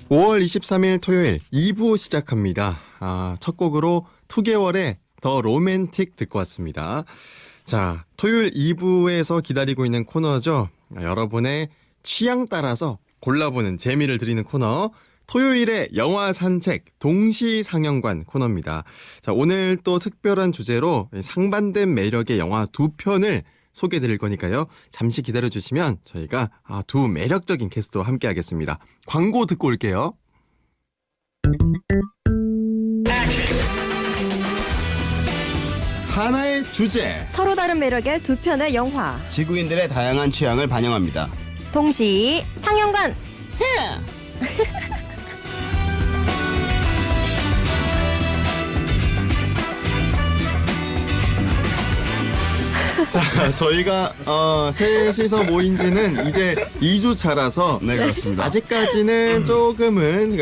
5월 23일 토요일 2부 시작합니다. 첫 곡으로 2개월의 더 로맨틱 듣고 왔습니다. 자, 토요일 2부에서 기다리고 있는 코너죠. 여러분의 취향 따라서 골라보는 재미를 드리는 코너, 토요일의 영화 산책 동시상영관 코너입니다. 자, 오늘 또 특별한 주제로 상반된 매력의 영화 2편을 소개해 드릴 거니까요. 잠시 기다려 주시면 저희가 두 매력적인 게스트와 함께 하겠습니다. 광고 듣고 올게요. 하나의 주제, 서로 다른 매력의 두 편의 영화 지구인들의 다양한 취향을 반영합니다. 동시 상영관. 자, 저희가 셋이서 모인 지는 이제 2주 차라서 네, 그렇습니다. 아직까지는 조금은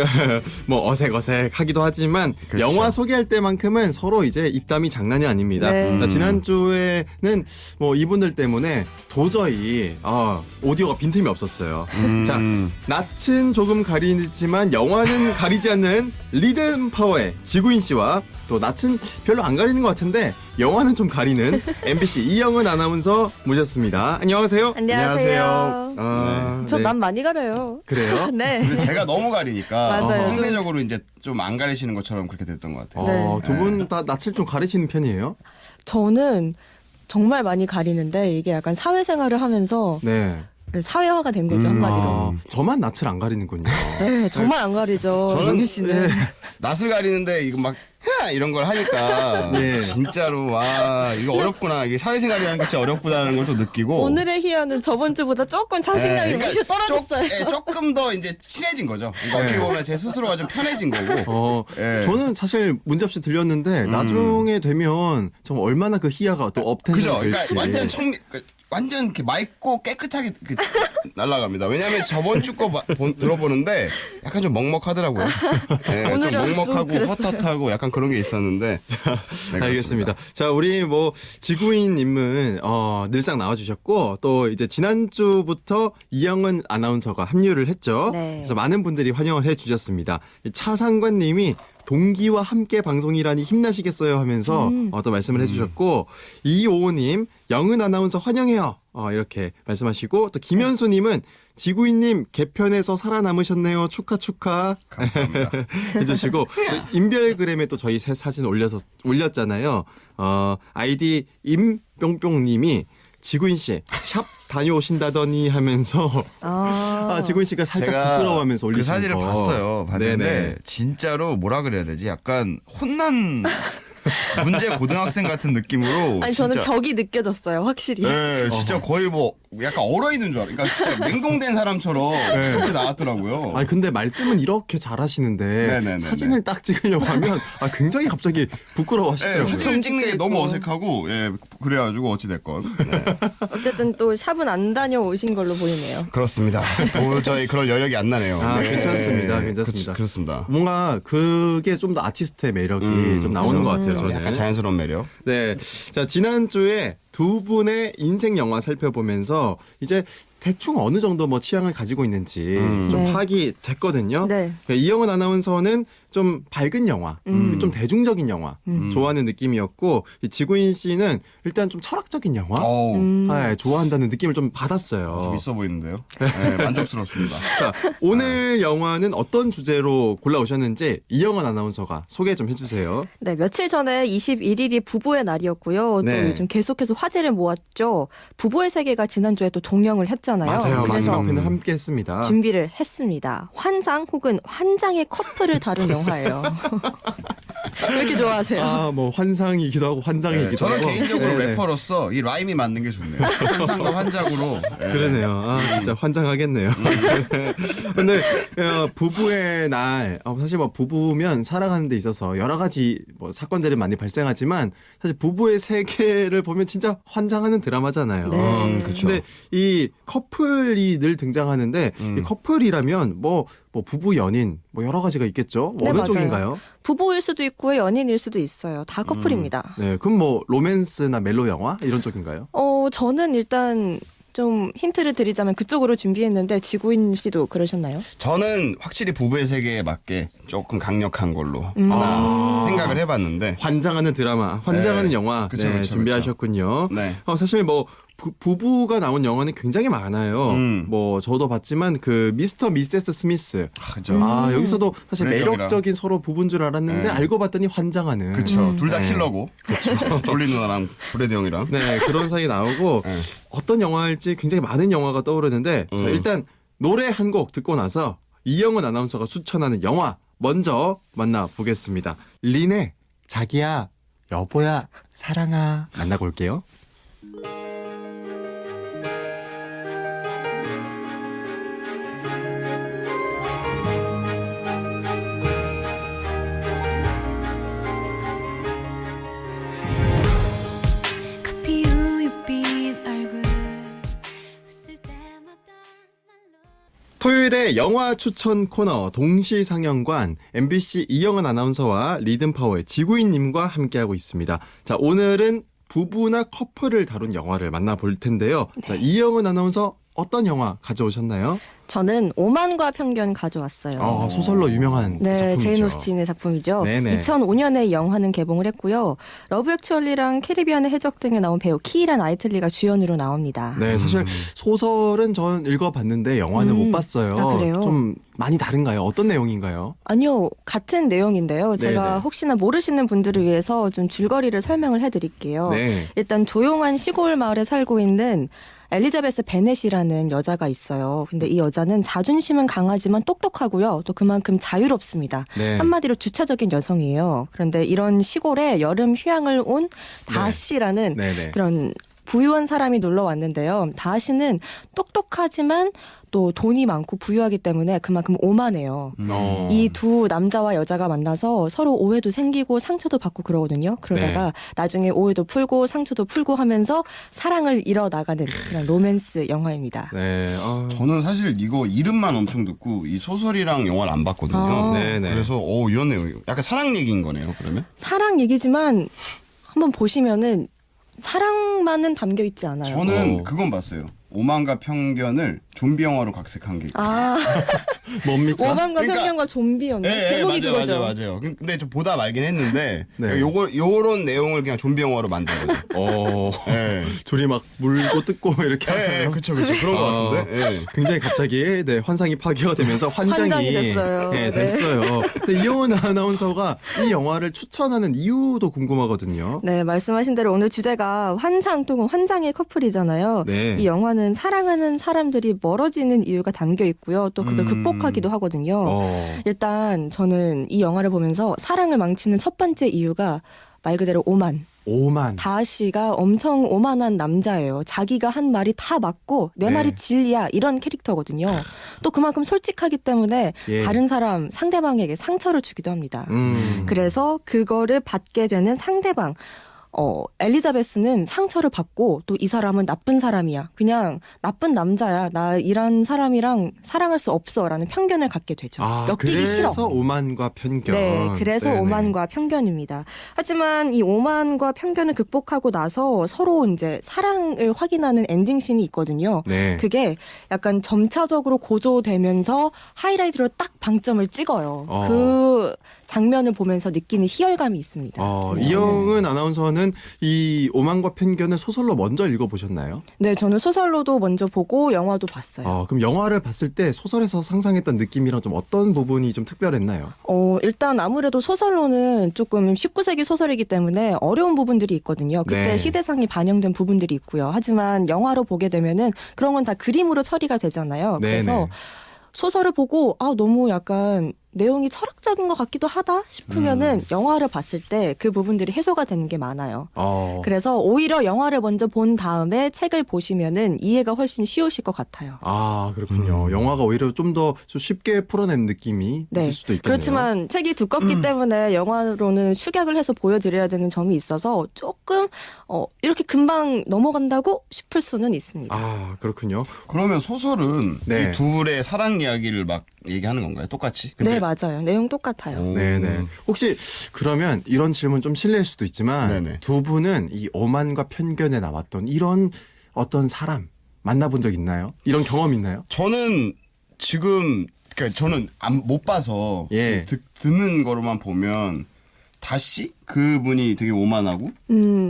뭐 어색어색하기도 하지만 그렇죠. 영화 소개할 때만큼은 서로 이제 입담이 장난이 아닙니다. 네. 자, 지난주에는 뭐 이분들 때문에 도저히 오디오가 빈틈이 없었어요. 자, 낯은 조금 가리지만 영화는 가리지 않는 리듬 파워의 지구인 씨와 또 낯은 별로 안 가리는 것 같은데 영화는 좀 가리는 MBC 이영은 아나운서 모셨습니다. 안녕하세요. 안녕하세요. 저 네. 난 많이 가려요. 그래요? 네. 근데 제가 너무 가리니까 맞아요. 상대적으로 이제 좀 안 가리시는 것처럼 그렇게 됐던 것 같아요. 네. 두 분 다 낯을 좀 가리시는 편이에요? 저는 정말 많이 가리는데 이게 약간 사회생활을 하면서 네. 사회화가 된 거죠, 한마디로. 저만 낯을 안 가리는군요. 네, 정말 안 가리죠, 정규 씨는. 낯을 가리는데 이거 막 이런 걸 하니까 예. 진짜로 와 이거 어렵구나. 이게 사회생활이라는 게 진짜 어렵구나라는 걸 또 느끼고. 오늘의 희연은 저번 주보다 조금 자신감이 네, 무시 떨어졌어요. 조금 더 이제 친해진 거죠. 그러니까 어떻게 보면 제 스스로가 좀 편해진 거고. 예. 저는 사실 문제없이 들렸는데 나중에 되면 정말 얼마나 그 희야가 또 업텐션 그죠? 될지. 그러니까 완전 이렇게 맑고 깨끗하게 날아갑니다. 왜냐하면 저번 주 거 들어보는데 약간 좀 먹먹하더라고요. 네, 좀 오늘은 먹먹하고 좀 헛헛하고 약간 그런 게 있었는데. 네, 알겠습니다. 자, 우리 뭐 지구인님은 늘상 나와주셨고 또 이제 지난주부터 이영은 아나운서가 합류를 했죠. 네. 그래서 많은 분들이 환영을 해주셨습니다. 차상관님이 동기와 함께 방송이라니 힘나시겠어요 하면서 또 말씀을 해주셨고, 이오호님 영은 아나운서 환영해요 이렇게 말씀하시고, 또 김현수님은 지구인님 개편에서 살아남으셨네요, 축하 감사합니다. 해주시고, 또 인별그램에 또 저희 새 사진 올렸잖아요. 아이디 임뿅뿅님이 지구인 씨 샵 다녀오신다더니 하면서 지구인 씨가 살짝 부끄러워하면서 올리신 그 사진을 거. 봤어요. 봤는데 네네. 진짜로 뭐라 그래야 되지? 약간 혼난 문제 고등학생 같은 느낌으로. 아니, 저는 진짜, 벽이 느껴졌어요, 확실히. 네, 진짜 거의 뭐 약간 얼어 있는 줄 알아. 그러니까 진짜 냉동된 사람처럼 그렇게 나왔더라고요. 아니 근데 말씀은 이렇게 잘하시는데 네네네네. 사진을 딱 찍으려고 하면 굉장히 갑자기 네, 부끄러워하시더라고요. 사진을 찍는 게 너무 어색하고 그래가지고 어찌됐건. 네. 어쨌든 또 샵은 안 다녀오신 걸로 보이네요. 그렇습니다. 도저히 그럴 여력이 안 나네요. 괜찮습니다. 괜찮습니다. 그렇습니다. 뭔가 그게 좀 더 아티스트의 매력이 좀 나오는 것 같아요. 저는. 약간 자연스러운 매력. 네. 자, 지난주에 두 분의 인생 영화 살펴보면서 이제 대충 어느 정도 뭐 취향을 가지고 있는지 좀 네. 파악이 됐거든요. 네. 그러니까 이영은 아나운서는 좀 밝은 영화, 좀 대중적인 영화 좋아하는 느낌이었고, 이 지구인 씨는 일단 좀 철학적인 영화 좋아한다는 느낌을 좀 받았어요. 좀 있어 보이는데요. 네, 만족스럽습니다. 자, 오늘 영화는 어떤 주제로 골라오셨는지 이영은 아나운서가 소개 좀 해주세요. 네, 며칠 전에 21일이 부부의 날이었고요. 네. 또 요즘 계속해서 화제를 모았죠. 부부의 세계가 지난주에 또 동영을 했잖아요. 맞아요. 그래서 마지막 편을 함께 했습니다. 준비를 했습니다. 환상 혹은 환장의 커플을 다룬 영화예요. 왜 이렇게 좋아하세요? 뭐 환상이기도 하고 환장이기도 저는 하고. 개인적으로 네. 래퍼로서 이 라임이 맞는 게 좋네요. 환상과 환작으로. 그러네요. 진짜 환장하겠네요. 근데 부부의 날, 사실 뭐 부부면 살아가는 데 있어서 여러 가지 뭐 사건들이 많이 발생하지만 사실 부부의 세계를 보면 진짜 환장하는 드라마잖아요. 네. 그쵸. 근데 이 커플이 늘 등장하는데 이 커플이라면 뭐 부부 연인 뭐 여러 가지가 있겠죠. 뭐 네, 어느 맞아요. 쪽인가요? 부부일 수도 있고 연인일 수도 있어요. 다 커플입니다. 네, 그럼 뭐 로맨스나 멜로 영화 이런 쪽인가요? 저는 일단 좀 힌트를 드리자면 그쪽으로 준비했는데 지구인 씨도 그러셨나요? 저는 확실히 부부의 세계에 맞게 조금 강력한 걸로 하나 생각을 해봤는데 환장하는 드라마, 환장하는 네. 영화 그쵸, 그쵸, 준비하셨군요. 네. 사실 뭐 부부가 나온 영화는 굉장히 많아요. 뭐 저도 봤지만 그 미스터 미세스 스미스. 그죠. 여기서도 사실 브래드 매력적인 서로 부부인 줄 알았는데 네. 알고 봤더니 환장하는. 그쵸. 둘 다 네. 킬러고. 그쵸. 졸리 누나랑 브래드 형이랑. 네, 그런 사이 나오고 네. 어떤 영화일지 굉장히 많은 영화가 떠오르는데 자, 일단 노래 한 곡 듣고 나서 이영은 아나운서가 추천하는 영화 먼저 만나보겠습니다. 린의 자기야, 여보야, 사랑아 만나고 올게요. 커피 우유빛 얼굴 웃을 때마다 토요일에 영화 추천 코너 동시상영관 MBC 이영은 아나운서와 리듬파워의 지구인님과 함께하고 있습니다. 자, 오늘은 부부나 커플을 다룬 영화를 만나볼 텐데요. 자, 이영은 아나운서 어떤 영화 가져오셨나요? 저는 오만과 편견 가져왔어요. 소설로 유명한 네, 작품이죠. 제인 오스틴의 작품이죠. 네네. 2005년에 영화는 개봉을 했고요. 러브 액츄얼리랑 캐리비안의 해적 등에 나온 배우 키이라 나이틀리가 주연으로 나옵니다. 네, 사실 소설은 전 읽어봤는데 영화는 못 봤어요. 아, 그래요? 좀 많이 다른가요? 어떤 내용인가요? 아니요, 같은 내용인데요. 제가 네네. 혹시나 모르시는 분들을 위해서 좀 줄거리를 설명을 해드릴게요. 네. 일단 조용한 시골 마을에 살고 있는 엘리자베스 베넷이라는 여자가 있어요. 근데 이 여자는 자존심은 강하지만 똑똑하고요. 또 그만큼 자유롭습니다. 네. 한마디로 주차적인 여성이에요. 그런데 이런 시골에 여름 휴양을 온 다씨라는 네네. 그런 부유한 사람이 놀러 왔는데요. 다씨는 똑똑하지만 또 돈이 많고 부유하기 때문에 그만큼 오만해요. 이 두 남자와 여자가 만나서 서로 오해도 생기고 상처도 받고 그러거든요. 그러다가 나중에 오해도 풀고 상처도 풀고 하면서 사랑을 이뤄나가는 그런 로맨스 영화입니다. 네. 저는 사실 이거 이름만 엄청 듣고 이 소설이랑 영화를 안 봤거든요. 아. 네네. 그래서 이런 내용 약간 사랑 얘기인 거네요. 그러면 사랑 얘기지만 한번 보시면은 사랑만은 담겨 있지 않아요. 저는 그건 봤어요. 오만과 편견을 좀비 영화로 각색한 게. 아, 뭡니까? 오만과 그러니까- 편견과 좀비였네. 제목이 그거죠. 맞아요. 근데 좀 보다 말긴 했는데 네. 요런 내용을 그냥 좀비 영화로 만든 거죠. 네. 둘이 막 물고 뜯고 이렇게 하잖아요. 그쵸. 그런 거 같은데. 예. 굉장히 갑자기 환상이 파괴가 되면서 환장이 환장이 됐어요. 네, 네. 됐어요. 근데 이영은 아나운서가 이 영화를 추천하는 이유도 궁금하거든요. 네, 말씀하신 대로 오늘 주제가 환상 또는 환장의 커플이잖아요. 네. 이 영화는 사랑하는 사람들이 멀어지는 이유가 담겨 있고요. 또 그걸 극복하기도 하거든요. 일단 저는 이 영화를 보면서 사랑을 망치는 첫 번째 이유가 말 그대로 오만. 오만. 다하씨가 엄청 오만한 남자예요. 자기가 한 말이 다 맞고 내 네. 말이 진리야 이런 캐릭터거든요. 또 그만큼 솔직하기 때문에 예. 다른 사람 상대방에게 상처를 주기도 합니다. 음. 그래서 그거를 받게 되는 상대방 엘리자베스는 상처를 받고 또 이 사람은 나쁜 사람이야. 그냥 나쁜 남자야. 나 이런 사람이랑 사랑할 수 없어라는 편견을 갖게 되죠. 엮이기 싫어. 그래서 오만과 편견. 네, 그래서 네네. 오만과 편견입니다. 하지만 이 오만과 편견을 극복하고 나서 서로 이제 사랑을 확인하는 엔딩씬이 있거든요. 네. 그게 약간 점차적으로 고조되면서 하이라이트로 딱 방점을 찍어요. 그 장면을 보면서 느끼는 희열감이 있습니다. 이영은 아나운서는 이 오만과 편견을 소설로 먼저 읽어보셨나요? 네, 저는 소설로도 먼저 보고 영화도 봤어요. 그럼 영화를 봤을 때 소설에서 상상했던 느낌이랑 좀 어떤 부분이 좀 특별했나요? 일단 아무래도 소설로는 조금 19세기 소설이기 때문에 어려운 부분들이 있거든요. 그때 네. 시대상이 반영된 부분들이 있고요. 하지만 영화로 보게 되면은 그런 건 다 그림으로 처리가 되잖아요. 그래서 네네. 소설을 보고 너무 약간 내용이 철학적인 것 같기도 하다 싶으면은 영화를 봤을 때 그 부분들이 해소가 되는 게 많아요. 그래서 오히려 영화를 먼저 본 다음에 책을 보시면은 이해가 훨씬 쉬우실 것 같아요. 그렇군요. 영화가 오히려 좀 더 쉽게 풀어낸 느낌이 있을 수도 있겠네요. 그렇지만 책이 두껍기 때문에 영화로는 축약을 해서 보여드려야 되는 점이 있어서 조금 이렇게 금방 넘어간다고 싶을 수는 있습니다. 그렇군요. 그러면 소설은 네. 이 둘의 사랑 이야기를 막 얘기하는 건가요? 똑같이? 네, 맞아요. 내용 똑같아요. 네네. 혹시 그러면 이런 질문 좀 실례일 수도 있지만 네네. 두 분은 이 오만과 편견에 나왔던 이런 어떤 사람 만나본 적 있나요? 이런 경험 있나요? 저는 지금 그러니까 저는 못 봐서 예. 듣는 거로만 보면 다시 그분이 되게 오만하고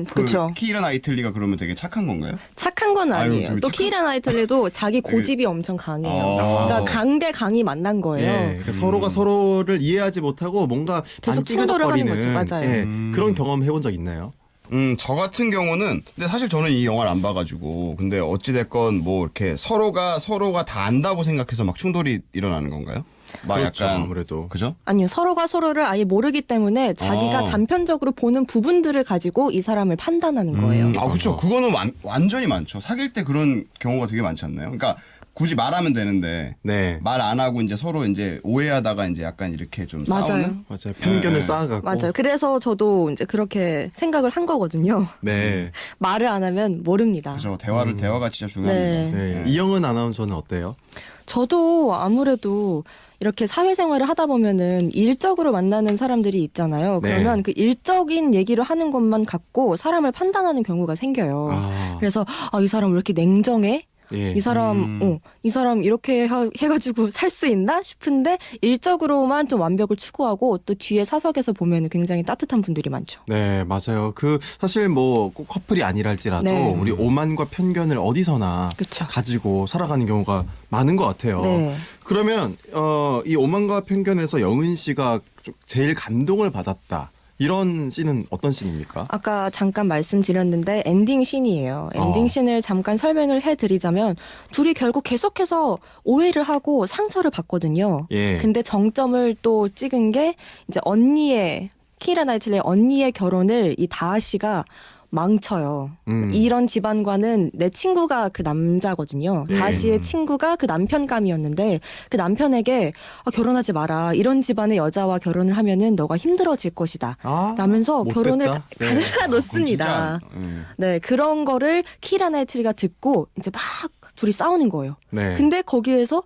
그렇죠. 키이라 나이틀리가 그러면 되게 착한 건가요? 착한 건 아유, 아니에요. 되게 또 키이라 나이틀리도 자기 고집이 엄청 강해요. 그러니까 강대 강이 만난 거예요. 예, 그러니까 서로가 서로를 이해하지 못하고 뭔가 계속 충돌을 하는 거죠. 맞아요. 예, 그런 경험 해본 적 있나요? 저 같은 경우는 근데 사실 저는 이 영화를 안 봐가지고 근데 어찌 됐건 뭐 이렇게 서로가 다 안다고 생각해서 막 충돌이 일어나는 건가요? 막 그렇죠, 약간 아무래도. 그죠? 아니요. 서로가 서로를 아예 모르기 때문에 자기가 단편적으로 보는 부분들을 가지고 이 사람을 판단하는 거예요. 아 그렇죠. 그거는 완전히 많죠. 사귈 때 그런 경우가 되게 많지 않나요? 그러니까 굳이 말하면 되는데 네. 말 안 하고 이제 서로 이제 오해하다가 이제 약간 이렇게 좀 맞아요. 싸우는. 맞아요. 편견을 네. 쌓아가고. 맞아요. 그래서 저도 이제 그렇게 생각을 한 거거든요. 네. 말을 안 하면 모릅니다. 그죠. 대화가 진짜 중요합니다. 네. 네. 이영은 아나운서는 어때요? 저도 아무래도 이렇게 사회생활을 하다 보면은 일적으로 만나는 사람들이 있잖아요. 네. 그러면 그 일적인 얘기를 하는 것만 갖고 사람을 판단하는 경우가 생겨요. 그래서 이 사람 왜 이렇게 냉정해? 예. 이 사람 이렇게 해가지고 살 수 있나 싶은데 일적으로만 좀 완벽을 추구하고 또 뒤에 사석에서 보면 굉장히 따뜻한 분들이 많죠. 네, 맞아요. 사실 뭐 꼭 커플이 아니랄지라도 네. 우리 오만과 편견을 어디서나 그쵸. 가지고 살아가는 경우가 많은 것 같아요. 네. 그러면 이 오만과 편견에서 영은 씨가 제일 감동을 받았다. 이런 씬은 어떤 씬입니까? 아까 잠깐 말씀드렸는데 엔딩 씬이에요. 엔딩 씬을 잠깐 설명을 해드리자면 둘이 결국 계속해서 오해를 하고 상처를 받거든요. 예. 근데 정점을 또 찍은 게 이제 키이라 나이틀리의 언니의 결혼을 이 다하 씨가 망쳐요. 이런 집안과는 내 친구가 그 남자거든요. 예. 다하 씨의 친구가 그 남편감이었는데 그 남편에게 결혼하지 마라. 이런 집안의 여자와 결혼을 하면은 너가 힘들어질 것이다. 라면서 못됐다. 결혼을 네. 가져다 놓습니다. 네, 그런 거를 키이라 나이틀리가 듣고 이제 막 둘이 싸우는 거예요. 네. 근데 거기에서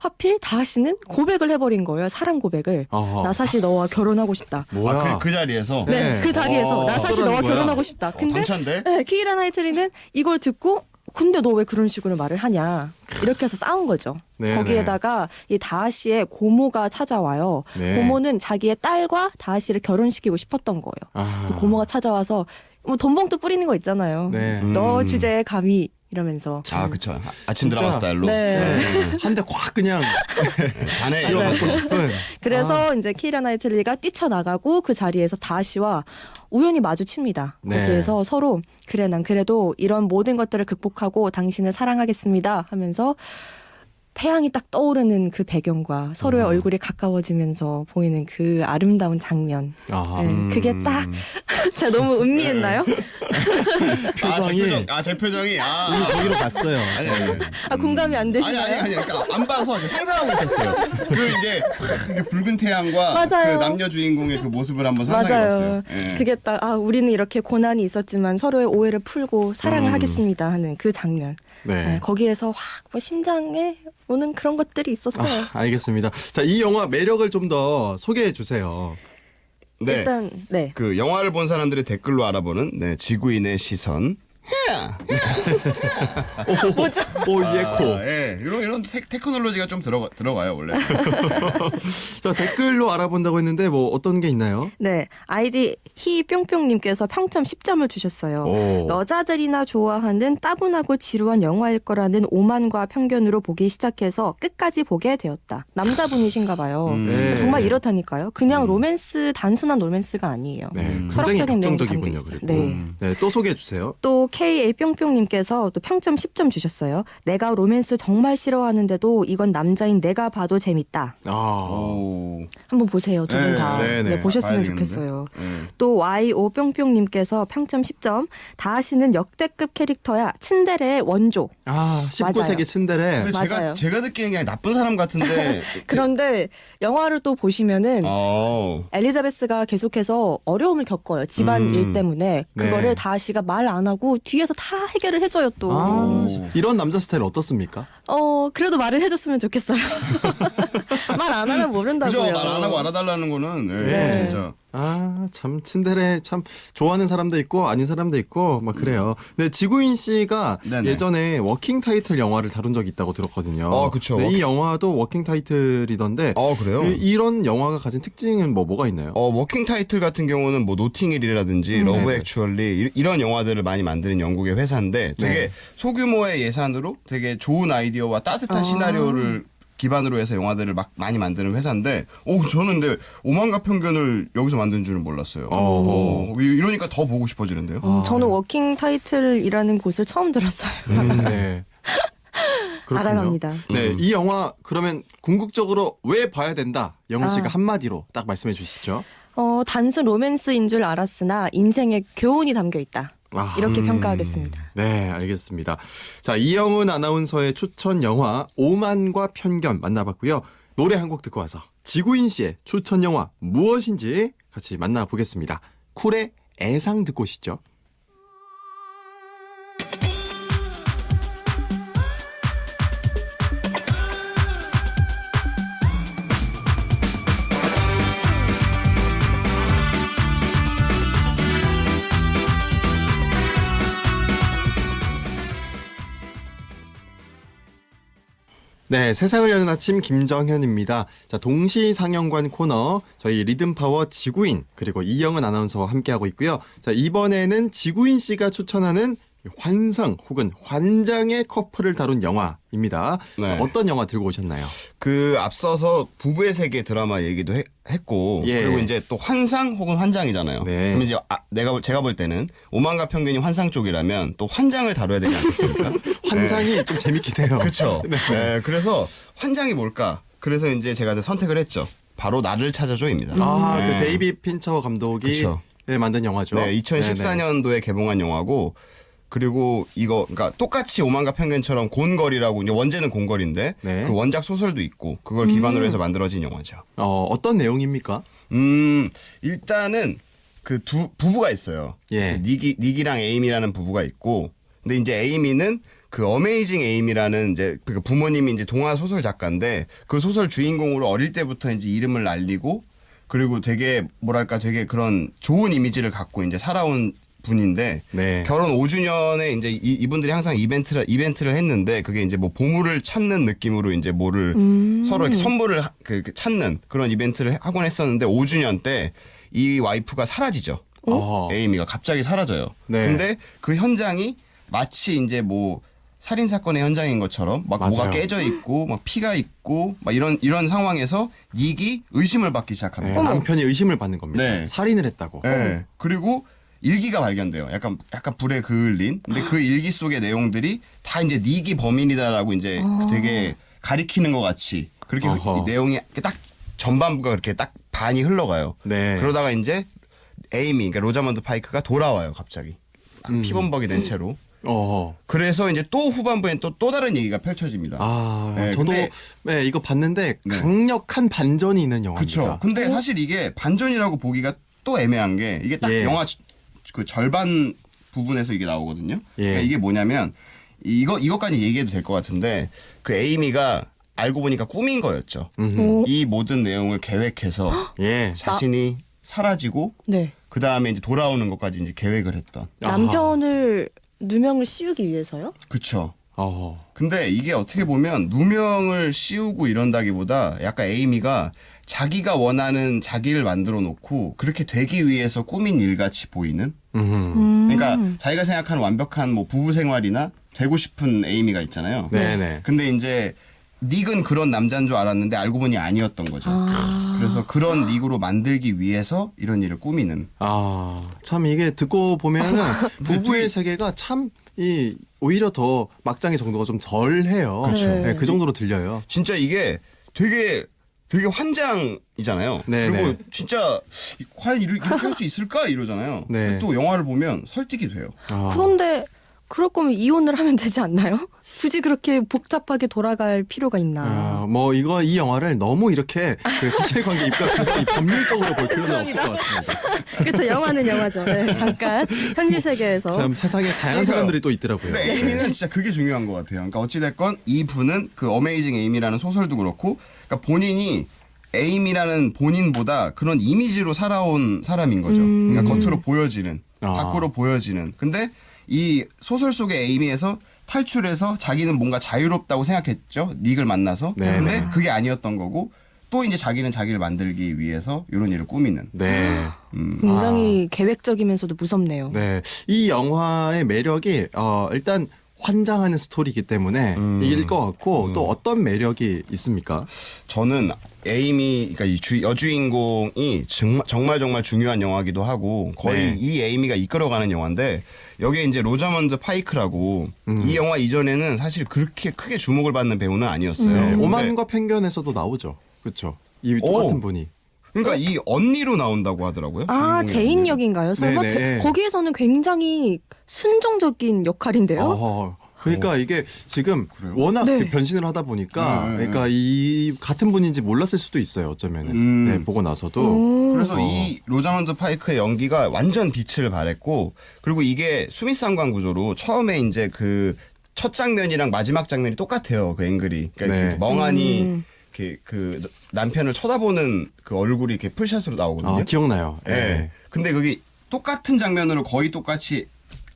하필 다하 씨는 고백을 해버린 거예요. 사랑 고백을. 어허. 나 사실 너와 결혼하고 싶다. 뭐야? 그 자리에서. 네, 네. 그 자리에서 나 사실 어쩌라는 너와 거야? 결혼하고 싶다. 근데 단찬데? 네, 키이라 나이틀리는 이걸 듣고 근데 너 왜 그런 식으로 말을 하냐 이렇게 해서 싸운 거죠. 네, 거기에다가 이 다하 씨의 고모가 찾아와요. 네. 고모는 자기의 딸과 다하 씨를 결혼시키고 싶었던 거예요. 그래서 고모가 찾아와서 뭐 돈봉투 뿌리는 거 있잖아요. 네. 너 주제에 감히 이러면서. 아 그쵸. 아침 진짜. 드라마 스타일로. 네. 한 대 확 그냥 자네 쥐어받고 싶은. 그래서 이제 키이라 나이틀리가 뛰쳐나가고 그 자리에서 다하 씨와 우연히 마주칩니다. 네. 거기에서 서로 그래 난 그래도 이런 모든 것들을 극복하고 당신을 사랑하겠습니다 하면서 태양이 딱 떠오르는 그 배경과 서로의 얼굴이 가까워지면서 보이는 그 아름다운 장면. 아하. 네, 그게 딱 제가 너무 음미했나요? 표정이 제 표정이 우리 거기로 갔어요. 아니. 공감이 안 되시나요? 아니. 그러니까 안 봐서 이제 상상하고 있었어요. 이제 이렇게 붉은 태양과 맞아요. 그 남녀 주인공의 그 모습을 한번 맞아요. 상상해봤어요. 예. 그게 딱 우리는 이렇게 고난이 있었지만 서로의 오해를 풀고 사랑을 하겠습니다 하는 그 장면. 네. 네, 거기에서 확 뭐 심장에 오는 그런 것들이 있었어요. 알겠습니다. 자, 이 영화 매력을 좀 더 소개해 주세요. 네. 일단 네. 그 영화를 본 사람들이 댓글로 알아보는 지구인의 시선. 뭐죠? 오, 예코. 예. 이런 테크놀로지가 좀 들어가요, 원래. 자, 댓글로 알아본다고 했는데 뭐 어떤 게 있나요? 네, 아이디 희뿅뿅님께서 평점 10점을 주셨어요. 오. 여자들이나 좋아하는 따분하고 지루한 영화일 거라는 오만과 편견으로 보기 시작해서 끝까지 보게 되었다. 남자분이신가 봐요. 네. 정말 이렇다니까요. 그냥 로맨스, 단순한 로맨스가 아니에요. 네, 굉장히 철학적인 내용이 걱정적이군요. 담겨 있어요. 그리고. 네. 네, 또 소개해 주세요. 또 KA뿅뿅님께서 또 평점 10점 주셨어요. 내가 로맨스 정말 싫어하는데도 이건 남자인 내가 봐도 재밌다. 오. 한번 보세요. 두 분 다. 네, 네. 보셨으면 봐야 되겠는데? 좋겠어요. 네. 또 YO뿅뿅님께서 평점 10점. 다하시는 역대급 캐릭터야. 츤데레의 원조. 19세기 맞아요. 츤데레. 근데 맞아요. 제가 듣기에는 그냥 나쁜 사람 같은데. 그런데 영화를 또 보시면은 엘리자베스가 계속해서 어려움을 겪어요. 집안 일 때문에. 그거를 네. 다하시가 말 안 하고 뒤에서 다 해결을 해줘요 또. 이런 남자 스타일 어떻습니까? 그래도 말을 해줬으면 좋겠어요. 말 안 하면 모른다고요. 그죠? 말 안 하고 알아달라는 거는 네. 진짜. 참 츤데레 참 좋아하는 사람도 있고 아닌 사람도 있고 막 그래요. 근데 지구인 씨가 네네. 예전에 워킹 타이틀 영화를 다룬 적이 있다고 들었거든요. 그쵸. 네, 이 영화도 워킹 타이틀이던데 그래요? 이런 영화가 가진 특징은 뭐가 있나요? 워킹 타이틀 같은 경우는 뭐 노팅힐이라든지 러브 네네. 액츄얼리 이런 영화들을 많이 만드는 영국의 회사인데 되게 네. 소규모의 예산으로 되게 좋은 아이디어와 따뜻한 시나리오를 기반으로 해서 영화들을 막 많이 만드는 회사인데, 저는 근데 오만과 편견을 여기서 만든 줄은 몰랐어요. 이러니까 더 보고 싶어지는데요. 저는 워킹 타이틀이라는 곳을 처음 들었어요. 네. 그렇군요. 알아갑니다. 네, 이 영화 그러면 궁극적으로 왜 봐야 된다? 영희 씨가 한마디로 딱 말씀해 주시죠. 단순 로맨스인 줄 알았으나 인생의 교훈이 담겨 있다. 이렇게 평가하겠습니다. 네, 알겠습니다. 자, 이영은 아나운서의 추천 영화 오만과 편견 만나봤고요. 노래 한 곡 듣고 와서 지구인 씨의 추천 영화 무엇인지 같이 만나보겠습니다. 쿨의 애상 듣고 오시죠. 네, 세상을 여는 아침 김정현입니다. 자, 동시상영관 코너 저희 리듬파워 지구인 그리고 이영은 아나운서와 함께하고 있고요. 자, 이번에는 지구인 씨가 추천하는 환상 혹은 환장의 커플을 다룬 영화입니다. 네. 자, 어떤 영화 들고 오셨나요? 앞서서 부부의 세계 드라마 얘기도 했고, 예. 그리고 이제 또 환상 혹은 환장이잖아요. 네. 그럼 이제 제가 볼 때는 오만과 편견이 환상 쪽이라면 또 환장을 다뤄야 되지 않겠습니까? 환장이 좀 재밌긴 해요. 그렇죠. 네, 그래서 환장이 뭘까? 그래서 이제 제가 선택을 했죠. 바로 나를 찾아줘입니다. 그 네. 데이비 핀처 감독이 그쵸. 네, 만든 영화죠. 네, 2014년도에 개봉한 영화고, 그리고 그러니까 똑같이 오만과 편견처럼 곤걸이라고, 이제 원제는 곤걸인데, 네. 그 원작 소설도 있고, 그걸 기반으로 해서 만들어진 영화죠. 어떤 내용입니까? 일단은 그 부부가 있어요. 예. 닉이랑 에이미라는 부부가 있고, 근데 이제 에이미는 그 어메이징 에이미라는 이제 그 부모님이 이제 동화 소설 작가인데, 그 소설 주인공으로 어릴 때부터 이제 이름을 날리고, 그리고 되게 뭐랄까 되게 그런 좋은 이미지를 갖고 이제 살아온 분인데, 네. 결혼 5주년에 이제 이분들이 항상 이벤트를 했는데, 그게 이제 뭐 보물을 찾는 느낌으로 이제 뭐를 서로 이렇게 선물을 찾는 그런 이벤트를 하곤 했었는데, 5주년 때 이 와이프가 사라지죠. 에이미가 갑자기 사라져요. 네. 근데 그 현장이 마치 이제 뭐 살인 사건의 현장인 것처럼 막 맞아요. 뭐가 깨져 있고 막 피가 있고 막 이런 상황에서 닉이 의심을 받기 네, 시작합니다. 남편이 의심을 받는 겁니다. 네. 살인을 했다고. 네. 그리고 일기가 발견돼요. 약간 불에 그을린. 근데 그 일기 속의 내용들이 다 이제 닉이 범인이다라고 이제 되게 가리키는 것 같이 그렇게 어허. 이 내용이 딱 전반부가 그렇게 딱 반이 흘러가요. 네. 그러다가 이제 에이미, 그러니까 로자먼드 파이크가 돌아와요. 갑자기 피범벅이 된 채로. 그래서 이제 또 후반부엔 또 다른 얘기가 펼쳐집니다. 네, 저도 근데- 이거 봤는데 네. 강력한 반전이 있는 영화입니다. 그렇죠. 근데 사실 이게 반전이라고 보기가 또 애매한 게 이게 딱 예. 영화 그 절반 부분에서 이게 나오거든요. 예. 그러니까 이게 뭐냐면 이것까지 얘기해도 될 것 같은데 그 에이미가 알고 보니까 꿈인 거였죠. 이 모든 내용을 계획해서 예. 자신이 사라지고 네. 그 다음에 이제 돌아오는 것까지 이제 계획을 했던. 남편을 누명을 씌우기 위해서요? 그렇죠. 어허. 근데 이게 어떻게 보면 누명을 씌우고 이런다기보다 약간 에이미가 자기가 원하는 자기를 만들어 놓고 그렇게 되기 위해서 꾸민 일같이 보이는. 그러니까 자기가 생각하는 완벽한 뭐 부부 생활이나 되고 싶은 에이미가 있잖아요. 네네. 근데 이제 닉은 그런 남자인 줄 알았는데 알고 보니 아니었던 거죠. 그래서 그런 닉으로 만들기 위해서 이런 일을 꾸미는. 참 이게 듣고 보면은 부부의 세계가 참 오히려 더 막장의 정도가 좀 덜해요. 그렇죠. 네, 그 정도로 들려요. 진짜 이게 되게 환장이잖아요. 네, 그리고 네. 진짜 과연 이렇게 할 수 있을까 이러잖아요. 네. 또 영화를 보면 설득이 돼요. 그런데 그럴 거면 이혼을 하면 되지 않나요? 굳이 그렇게 복잡하게 돌아갈 필요가 있나? 이 영화를 너무 이렇게 그 사실관계 입각해서 법률적으로 볼 필요는 없을 것 같습니다. 그렇죠. 영화는 영화죠. 네, 잠깐 현실 세계에서. 참 세상에 다양한 그러니까요. 사람들이 또 있더라고요. 근데 에이미는 진짜 그게 중요한 것 같아요. 그러니까 어찌됐건 이 분은 그 어메이징 에이미라는 소설도 그렇고, 그러니까 본인이 에임이라는 본인보다 그런 이미지로 살아온 사람인 거죠. 그러니까 겉으로 보여지는, 밖으로 보여지는. 근데 이 소설 속의 에이미에서 탈출해서 자기는 뭔가 자유롭다고 생각했죠. 닉을 만나서. 네. 근데 그게 아니었던 거고 또 이제 자기는 자기를 만들기 위해서 이런 일을 꾸미는. 네. 굉장히 계획적이면서도 무섭네요. 네. 이 영화의 매력이 일단 환장하는 스토리이기 때문에 이길 것 같고 또 어떤 매력이 있습니까? 저는 에이미, 그러니까 이 여주인공이 정말 중요한 영화기도 하고 거의 네. 이 에이미가 이끌어가는 영화인데 여기에 이제 로자먼드 파이크라고 이 영화 이전에는 사실 그렇게 크게 주목을 받는 배우는 아니었어요. 네. 근데 오만과 편견에서도 나오죠. 그렇죠. 이 똑같은 분이. 그러니까 이 언니로 나온다고 하더라고요. 아, 주인공의 제인 언니를. 역인가요? 설마 네네. 거기에서는 굉장히 순종적인 역할인데요. 그러니까 이게 지금 워낙 네. 그 변신을 하다 보니까 네. 그러니까 이 같은 분인지 몰랐을 수도 있어요. 어쩌면은 네, 보고 나서도. 그래서 이 로자먼드 파이크의 연기가 완전 빛을 발했고 그리고 이게 수미상관 구조로 처음에 이제 그 첫 장면이랑 마지막 장면이 똑같아요. 그 앵글이. 그러니까 네. 이렇게 멍하니 이렇게 그 남편을 쳐다보는 그 얼굴이 이렇게 풀샷으로 나오거든요. 기억나요. 예. 네. 근데 그게 똑같은 장면으로 거의 똑같이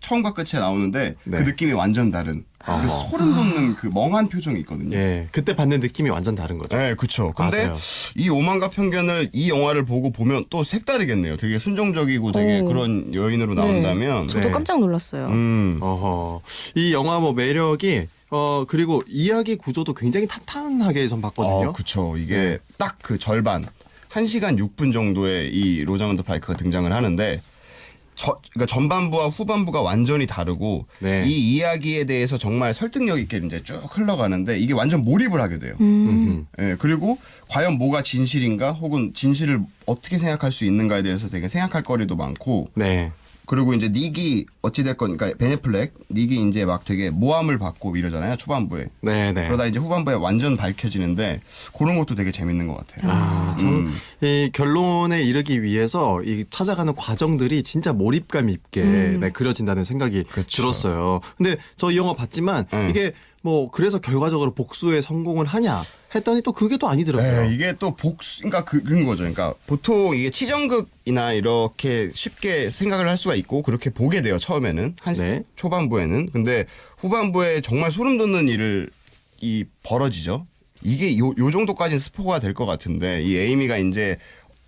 처음과 끝에 나오는데 네. 그 느낌이 완전 다른. 그 소름 돋는 그 멍한 표정이 있거든요. 예. 그때 받는 느낌이 완전 다른 거죠. 네, 그쵸. 근데 맞아요. 이 오만과 편견을 이 영화를 보면 또 색다르겠네요. 되게 순종적이고 되게 오. 그런 여인으로 나온다면. 저도 네. 깜짝 놀랐어요. 어허. 이 영화 뭐 매력이 그리고 이야기 구조도 굉장히 탄탄하게 전 봤거든요. 그쵸. 이게 네. 딱 그 절반. 1시간 6분 정도의 이 로자먼드 파이크가 등장을 하는데 그러니까 전반부와 후반부가 완전히 다르고 네. 이 이야기에 대해서 정말 설득력 있게 이제 쭉 흘러가는데 이게 완전 몰입을 하게 돼요. 예, 그리고 과연 뭐가 진실인가 혹은 진실을 어떻게 생각할 수 있는가에 대해서 되게 생각할 거리도 많고 네. 그리고 이제 닉이 어찌됐건 그러니까 베네플렉 닉이 이제 막 되게 모함을 받고 이러잖아요 초반부에 네, 네. 그러다 이제 후반부에 완전 밝혀지는데 그런 것도 되게 재밌는 것 같아요. 참, 이 결론에 이르기 위해서 이 찾아가는 과정들이 진짜 몰입감 있게 네, 그려진다는 생각이 그쵸. 들었어요. 근데 저 이 영화 봤지만 이게 뭐 그래서 결과적으로 복수에 성공을 하냐 했더니 또 그게 또 아니더라고요. 네, 이게 또 그러니까 그런 거죠. 그러니까 보통 이게 치정극이나 이렇게 쉽게 생각을 할 수가 있고 그렇게 보게 돼요. 처음에는 네. 초반부에는. 근데 후반부에 정말 소름 돋는 일이 벌어지죠. 이게 요 정도까지는 스포가 될 것 같은데 이 에이미가 이제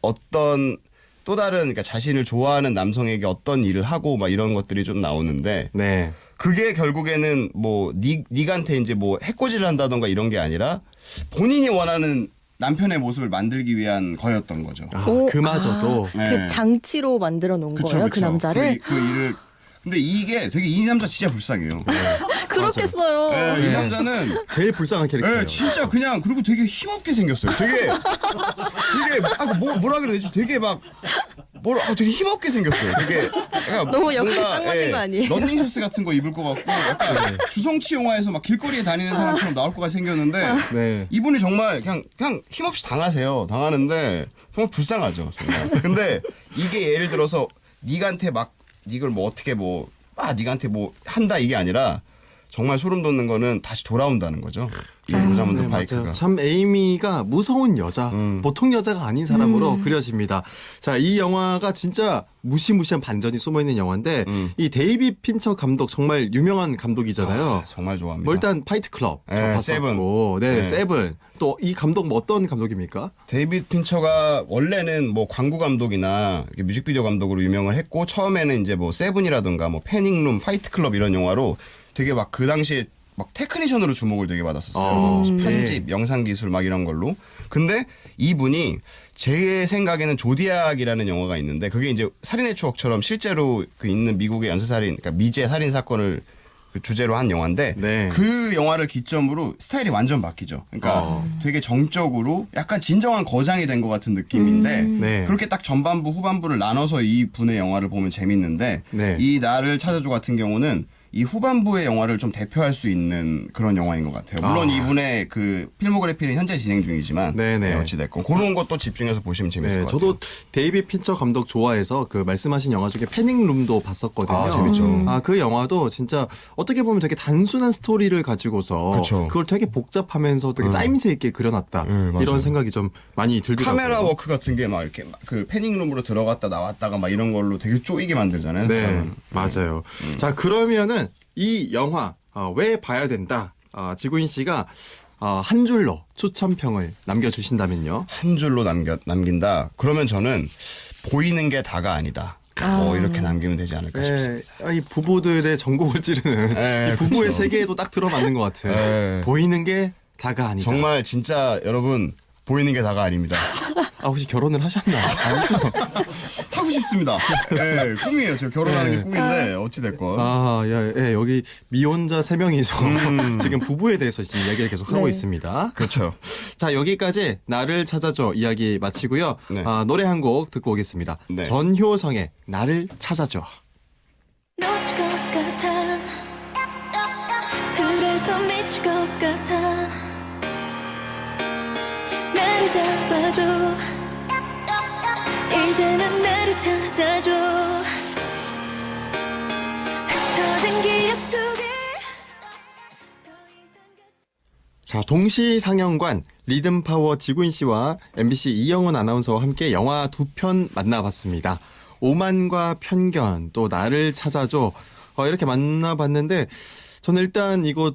어떤 또 다른 그러니까 자신을 좋아하는 남성에게 어떤 일을 하고 막 이런 것들이 좀 나오는데 네. 그게 결국에는 뭐 닉한테 이제 뭐 해코지를 한다던가 이런 게 아니라 본인이 원하는 남편의 모습을 만들기 위한 거였던 거죠. 그마저도 네. 그 장치로 만들어 놓은 거예요, 그 남자를. 그 일을. 근데 이게 되게 이 남자 진짜 불쌍해요. 그렇겠어요. 네, 이 남자는 제일 불쌍한 캐릭터예요. 네, 진짜 그냥 그리고 되게 힘없게 생겼어요. 되게 뭐라 그래야 되지? 되게 막 되게 힘없게 생겼어요. 되게 약간 너무 역할이 뭔가, 딱 맞는 거 아니에요? 런닝쇼스 같은 거 입을 것 같고 약간 주성치 영화에서 막 길거리에 다니는 사람처럼 나올 것 같이 생겼는데 네. 이분이 정말 그냥 힘없이 당하는데 정말 불쌍하죠. 정말. 근데 이게 예를 들어서 닉한테 막 닉을 뭐 어떻게 닉한테 뭐 한다 이게 아니라 정말 소름 돋는 거는 다시 돌아온다는 거죠. 이 로자먼드 네, 파이크가. 맞아요. 참 에이미가 무서운 여자, 보통 여자가 아닌 사람으로 그려집니다. 자, 이 영화가 진짜 무시무시한 반전이 숨어 있는 영화인데 이 데이비 핀처 감독 정말 유명한 감독이잖아요. 정말 좋아합니다. 뭐 일단 파이트 클럽 네, 봤었고, 네, 네. 세븐. 또 이 감독 뭐 어떤 감독입니까? 데이빗 핀처가 원래는 뭐 광고 감독이나 이렇게 뮤직비디오 감독으로 유명을 했고 처음에는 이제 뭐 세븐이라든가 뭐 패닝룸, 파이트 클럽 이런 영화로 되게 막 그 당시에 막 테크니션으로 주목을 되게 받았었어요. 편집, 영상 기술 막 이런 걸로. 근데 이분이 제 생각에는 조디악이라는 영화가 있는데 그게 이제 살인의 추억처럼 실제로 그 있는 미국의 연쇄살인, 그러니까 미제 살인 사건을 그 주제로 한 영화인데 네. 그 영화를 기점으로 스타일이 완전 바뀌죠. 그러니까 되게 정적으로 약간 진정한 거장이 된 것 같은 느낌인데 네. 그렇게 딱 전반부 후반부를 나눠서 이 분의 영화를 보면 재밌는데 네. 이 나를 찾아줘 같은 경우는 이 후반부의 영화를 좀 대표할 수 있는 그런 영화인 것 같아요. 물론 이분의 그 필모그래피는 현재 진행 중이지만 네네. 어찌됐건 그런 것도 집중해서 보시면 재밌을 것 저도 같아요. 데이비 핀처 감독 좋아해서 그 말씀하신 영화 중에 패닝룸도 봤었거든요. 아, 재밌죠. 그 영화도 진짜 어떻게 보면 되게 단순한 스토리를 가지고서 그쵸. 그걸 되게 복잡하면서 되게 짜임새 있게 그려놨다. 맞아요. 이런 생각이 좀 많이 들더라고요. 카메라 워크 같은 게 막 이렇게 막 그 패닝룸으로 들어갔다 나왔다가 막 이런 걸로 되게 쪼이게 만들잖아요. 네, 그러면. 맞아요. 자, 그러면은 이 영화 왜 봐야 된다? 지구인 씨가 한 줄로 추천평을 남겨주신다면요. 한 줄로 남긴다. 그러면 저는 보이는 게 다가 아니다. 이렇게 남기면 되지 않을까 싶습니다. 이 부부들의 전곡을 찌르는 네, 이 부부의 그쵸. 세계에도 딱 들어맞는 것 같아요. 네. 보이는 게 다가 아니다. 정말 진짜 여러분 보이는 게 다가 아닙니다. 혹시 결혼을 하셨나요? 아니죠? 하고 싶습니다. 네, 꿈이에요. 저 결혼하는 게 꿈인데 어찌됐건. 여기 미혼자 3명이서 지금 부부에 대해서 지금 이야기를 계속 하고 네. 있습니다. 그렇죠. 자, 여기까지 나를 찾아줘 이야기 마치고요. 네. 노래 한 곡 듣고 오겠습니다. 네. 전효성의 나를 찾아줘. 놓칠 것 같아 그래서 미칠 것 같아 나를 잡아줘 이제는 나를 찾아줘 흩어진 기억 속에 자, 동시 상영관 리듬파워 지구인 씨와 MBC 이영은 아나운서와 함께 영화 두 편 만나봤습니다. 오만과 편견, 또 나를 찾아줘 이렇게 만나봤는데 저는 일단 이거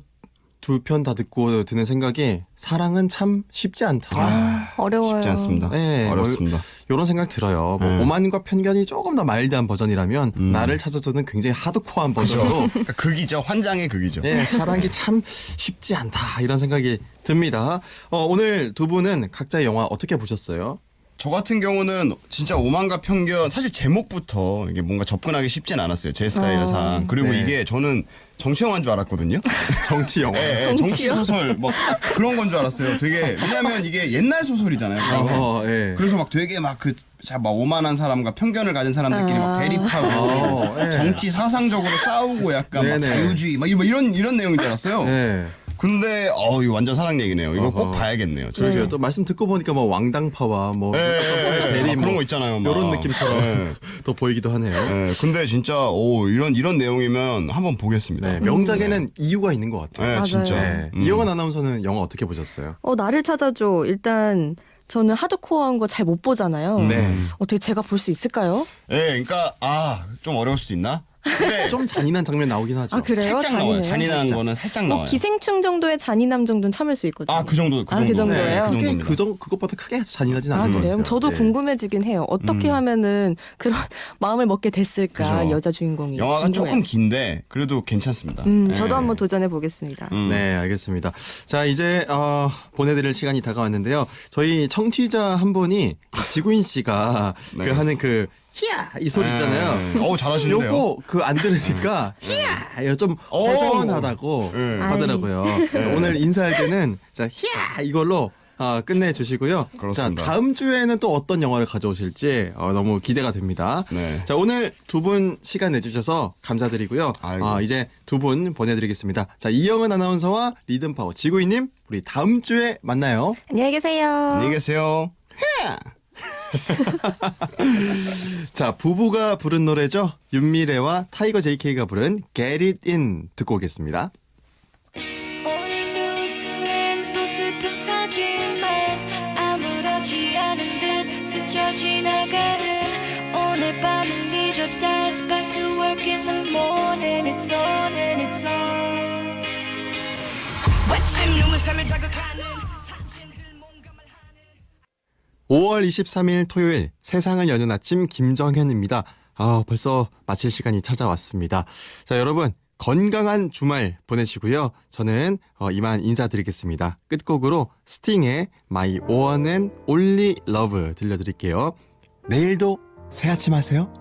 두 편 다 듣고 드는 생각이 사랑은 참 쉽지 않다. 어려워요. 쉽지 않습니다. 네, 어렵습니다. 이런 생각 들어요. 뭐 오만과 편견이 조금 더 마일드한 버전이라면 나를 찾아줘는 굉장히 하드코어한 버전으로 그러니까 극이죠. 환장의 극이죠. 예, 사랑이 참 쉽지 않다 이런 생각이 듭니다. 오늘 두 분은 각자의 영화 어떻게 보셨어요? 저 같은 경우는 진짜 오만과 편견 사실 제목부터 이게 뭔가 접근하기 쉽진 않았어요. 제 스타일상. 그리고 네. 이게 저는 정치 영화인 줄 알았거든요. 정치 영화. 예, 정치 소설 뭐 그런 건 줄 알았어요. 되게 왜냐하면 이게 옛날 소설이잖아요. 예. 그래서 막 되게 막 막 오만한 사람과 편견을 가진 사람들끼리 막 대립하고 예. 정치 사상적으로 싸우고 약간 막 네네. 자유주의 막 이런 내용인 줄 알았어요. 예. 근데 이거 완전 사랑 얘기네요. 이거 꼭 어허. 봐야겠네요. 진짜. 그러게요. 또 말씀 듣고 보니까 뭐 왕당파와 뭐 대리 그런 거 있잖아요. 막. 이런 느낌처럼 예. 또 보이기도 하네요. 예, 근데 진짜 이런 내용이면 한번 보겠습니다. 네, 명작에는 이유가 있는 것 같아요. 네, 맞아요. 진짜. 네. 이영은 아나운서는 영화 어떻게 보셨어요? 나를 찾아줘. 일단 저는 하드코어한 거 잘 못 보잖아요. 네. 어떻게 제가 볼 수 있을까요? 예, 그러니까 좀 어려울 수도 있나? 근데 좀 잔인한 장면 나오긴 하죠. 아 그래요? 살짝 나와요. 잔인해요? 잔인한 살짝. 거는 살짝 뭐 나와요. 기생충 정도의 잔인함 정도는 참을 수 있거든요. 그 정도. 그 정도예요? 그 크게 정도입니다. 그것보다 크게 잔인하진 않은 아 것 그래요? 같아요. 저도 네. 궁금해지긴 해요. 어떻게 하면은 그런 마음을 먹게 됐을까 그죠. 여자 주인공이. 영화가 궁금해요. 조금 긴데 그래도 괜찮습니다. 저도 예. 한번 도전해 보겠습니다. 네, 알겠습니다. 자, 이제 보내드릴 시간이 다가왔는데요. 저희 청취자 한 분이 지구인 씨가 네, 그 하는 그 히야 이 소리 있잖아요. 잘하시는데요. 요거 안 들으니까 히야 좀 허전하다고 네. 하더라고요. 오늘 인사할 때는 자 히야 이걸로 끝내주시고요. 그렇습니다. 자, 다음 주에는 또 어떤 영화를 가져오실지 너무 기대가 됩니다. 네. 자, 오늘 두 분 시간 내주셔서 감사드리고요. 아이고. 이제 두 분 보내드리겠습니다. 자, 이영은 아나운서와 리듬파워 지구인님, 우리 다음 주에 만나요. 안녕히 계세요. 안녕히 계세요. 자, 부부가 부른 노래죠. 윤미래와 타이거 JK가 부른 Get It In 듣고 오겠습니다. 오늘 뉴스엔 또 슬픈 사진만 아무렇지 않은 듯 스쳐 지나가는 오늘 밤은 잊었다 It's back to work in the morning It's on and it's on 마침 눈물샘을 자극하는 사진들 뭔가 말하는 5월 23일 토요일 세상을 여는 아침 김정현입니다. 벌써 마칠 시간이 찾아왔습니다. 자, 여러분 건강한 주말 보내시고요. 저는 이만 인사드리겠습니다. 끝곡으로 스팅의 My One and Only Love 들려드릴게요. 내일도 새 아침 하세요.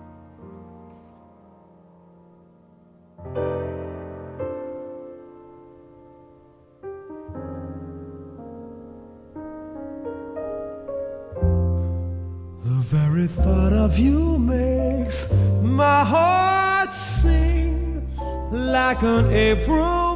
The very thought of you makes my heart sing. like an April